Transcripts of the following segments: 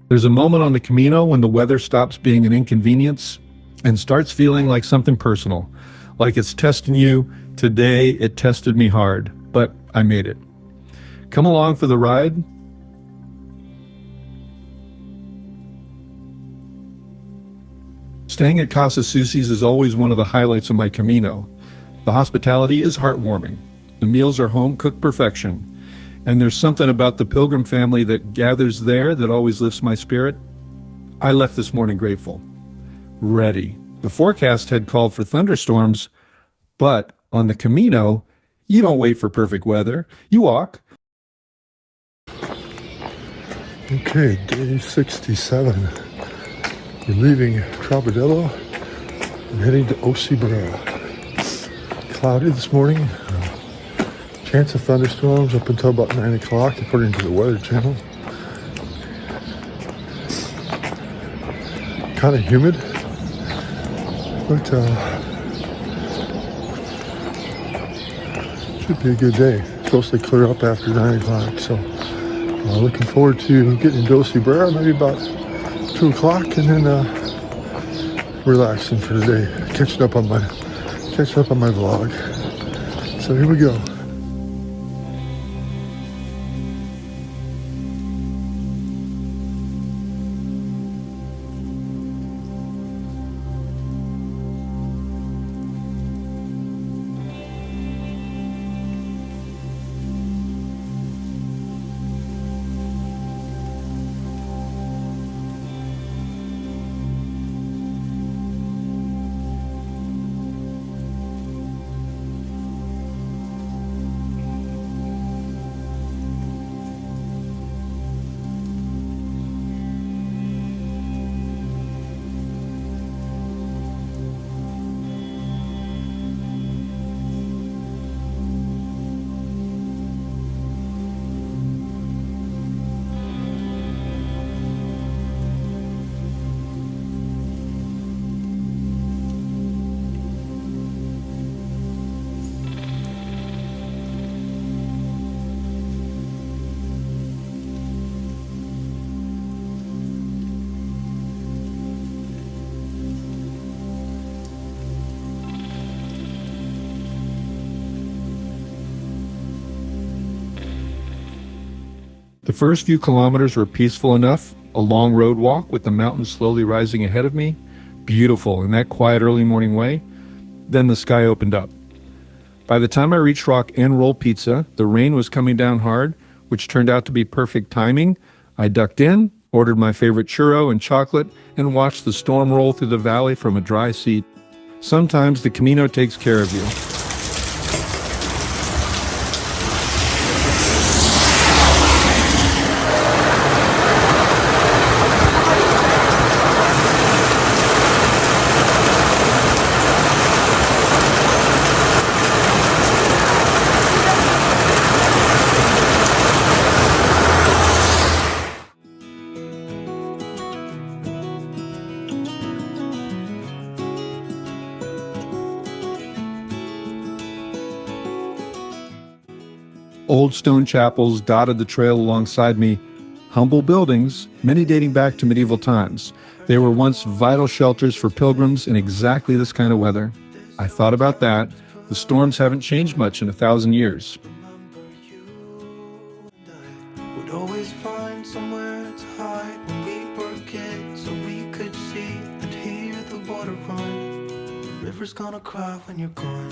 There's a moment on the Camino when the weather stops being an inconvenience and starts feeling like something personal, like it's testing you. Today, it tested me hard, but I made it. Come along for the ride. Staying at Casa Susi's is always one of the highlights of my Camino. The hospitality is heartwarming. The meals are home-cooked perfection. And there's something about the Pilgrim family that gathers there that always lifts my spirit. I left this morning grateful, ready. The forecast had called for thunderstorms, but on the Camino, you don't wait for perfect weather. You walk. Okay, day 67. We're leaving Trabadelo and heading to Cebreiro. Cloudy this morning. Chance of thunderstorms up until about 9 o'clock, according to the Weather Channel. Kind of humid, but should be a good day. It's supposed to clear up after 9 o'clock, so looking forward to getting to Cebreiro, maybe about 2 o'clock, and then relaxing for the day, catching up on my vlog. So here we go. The first few kilometers were peaceful enough, a long road walk with the mountains slowly rising ahead of me, beautiful in that quiet early morning way. Then the sky opened up. By the time I reached Rock and Roll Pizza, the rain was coming down hard, which turned out to be perfect timing. I ducked in, ordered my favorite churro and chocolate, and watched the storm roll through the valley from a dry seat. Sometimes the Camino takes care of you. Old stone chapels dotted the trail alongside me, humble buildings, many dating back to medieval times. They were once vital shelters for pilgrims in exactly this kind of weather. I thought about that. The storms haven't changed much in 1,000 years. Would always find somewhere to hide when we were kids, so we could see and hear the water run. The river's gonna cry when you're gone.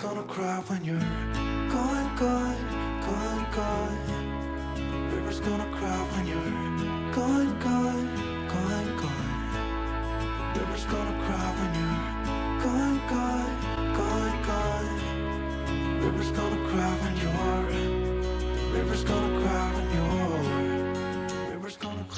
Gonna cry when you're gone, gone, gone, gone. River's gonna cry when you're gone, gone, gone, gone. River's gonna cry when you're gone, gone, gone, gone. River's gonna cry when you're. River's gonna cry when you're. River's gonna cry.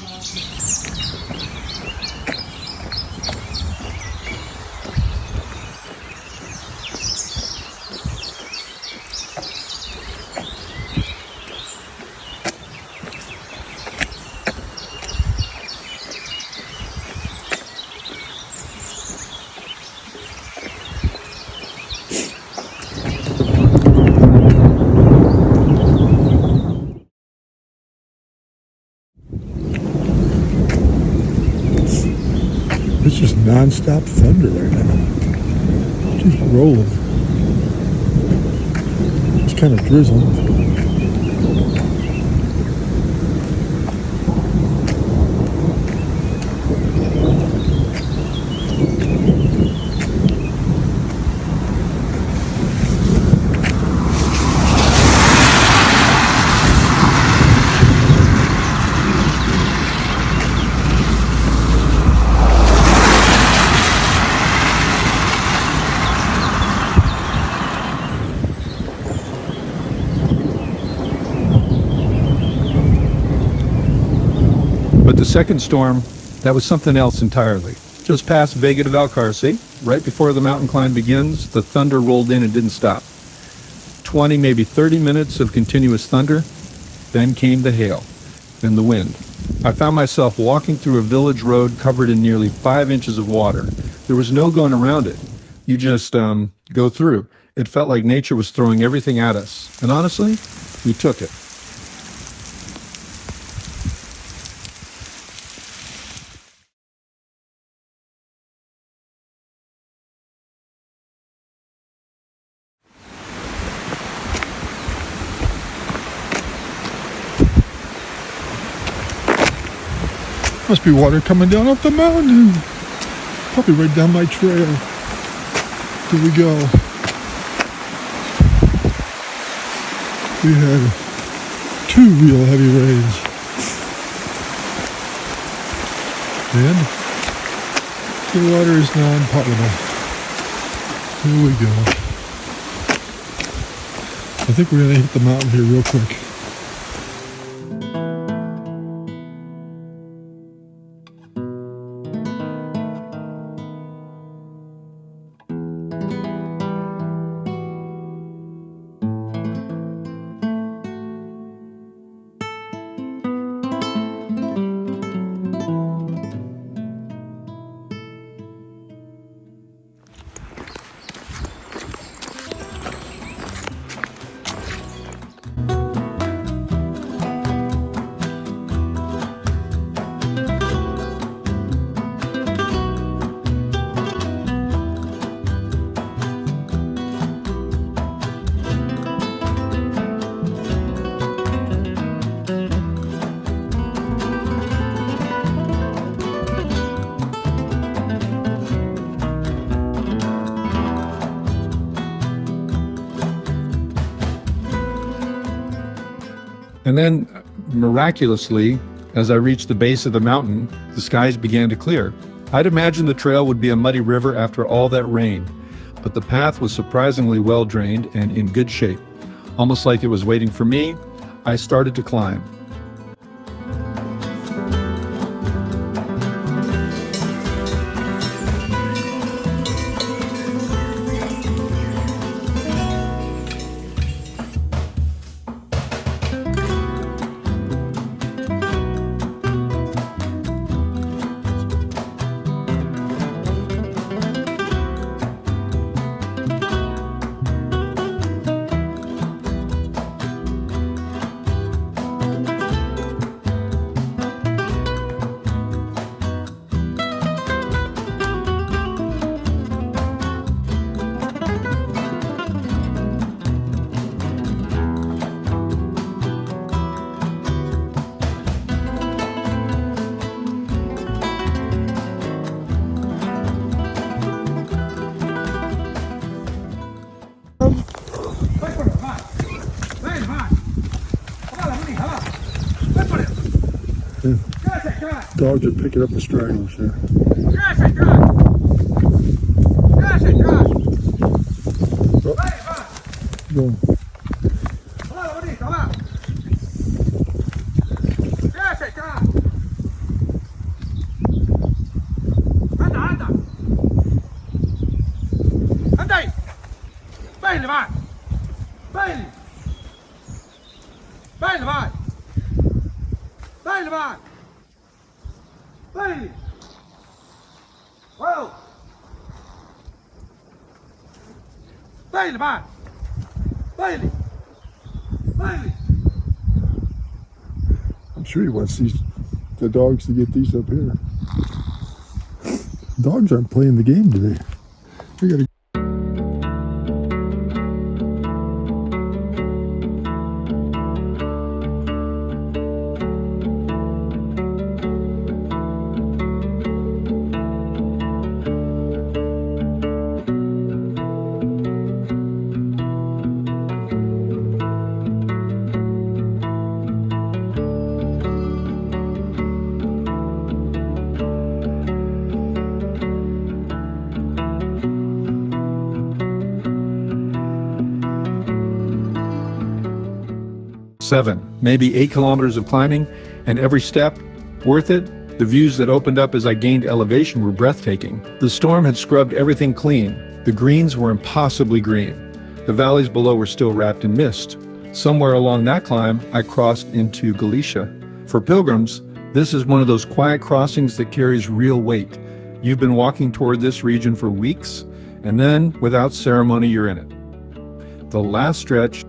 It's just non-stop thunder right now. Just rolling. It's kind of drizzling. But the second storm, that was something else entirely. Just past Vega de Valcarce, right before the mountain climb begins, the thunder rolled in and didn't stop. 20, maybe 30 minutes of continuous thunder, then came the hail, then the wind. I found myself walking through a village road covered in nearly 5 inches of water. There was no going around it. You just go through. It felt like nature was throwing everything at us. And honestly, we took it. Must be water coming down off the mountain. Probably right down my trail. Here we go. We had 2 real heavy rains. And the water is non-potable. Here we go. I think we're gonna hit the mountain here real quick. And then, miraculously, as I reached the base of the mountain, the skies began to clear. I'd imagined the trail would be a muddy river after all that rain, but the path was surprisingly well drained and in good shape. Almost like it was waiting for me, I started to climb. Dogs are picking up the stragglers here. Go. I'm sure he wants the dogs to get these up here. Dogs aren't playing the game today. We gotta. Seven, maybe 8 kilometers of climbing, and every step, worth it. The views that opened up as I gained elevation were breathtaking. The storm had scrubbed everything clean. The greens were impossibly green. The valleys below were still wrapped in mist. Somewhere along that climb, I crossed into Galicia. For pilgrims, this is one of those quiet crossings that carries real weight. You've been walking toward this region for weeks, and then, without ceremony, you're in it. The last stretch.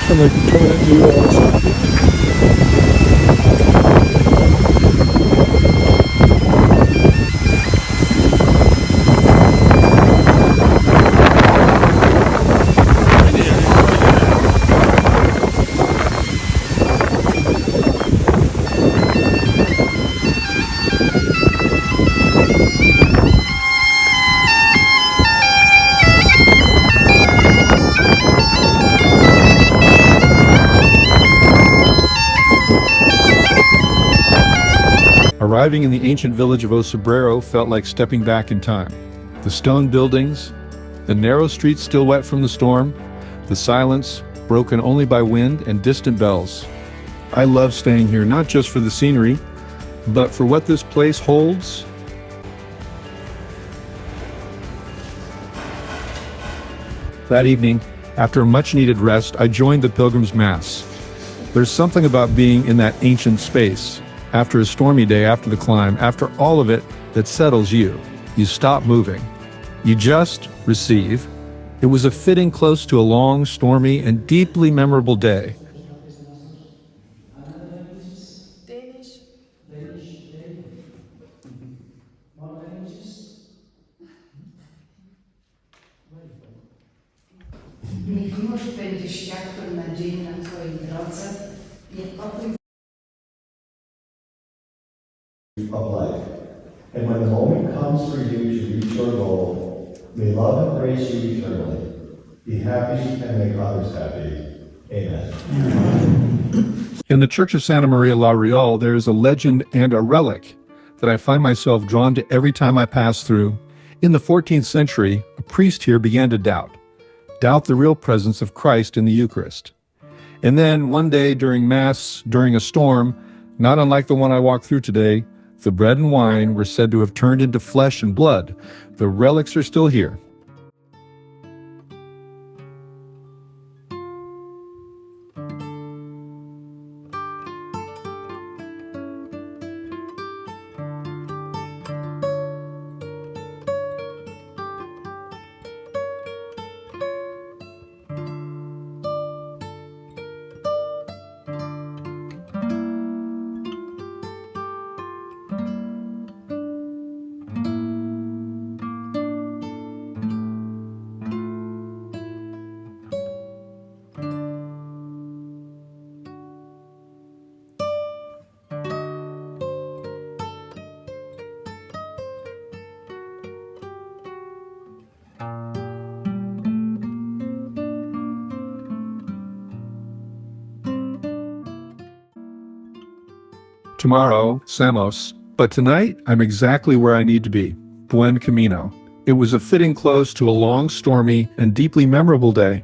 I'm like coming into Arriving in the ancient village of Cebreiro felt like stepping back in time. The stone buildings, the narrow streets still wet from the storm, the silence broken only by wind and distant bells. I love staying here not just for the scenery, but for what this place holds. That evening, after a much-needed rest, I joined the Pilgrim's Mass. There's something about being in that ancient space. After a stormy day, after the climb, after all of it, that settles you. You stop moving. You just receive. It was a fitting close to a long, stormy, and deeply memorable day. Niech miłość będzie światłem nadziei na Twojej drodze. Niech pokój of life. And when the moment comes for you to reach your goal, may love embrace you eternally. Be happy and make others happy. Amen. In the Church of Santa Maria la Real, there is a legend and a relic that I find myself drawn to every time I pass through. In the 14th century, a priest here began to doubt the real presence of Christ in the Eucharist. And then one day during Mass, during a storm, not unlike the one I walked through today, the bread and wine were said to have turned into flesh and blood. The relics are still here. Tomorrow, Samos. But tonight, I'm exactly where I need to be. Buen Camino. It was a fitting close to a long, stormy, and deeply memorable day.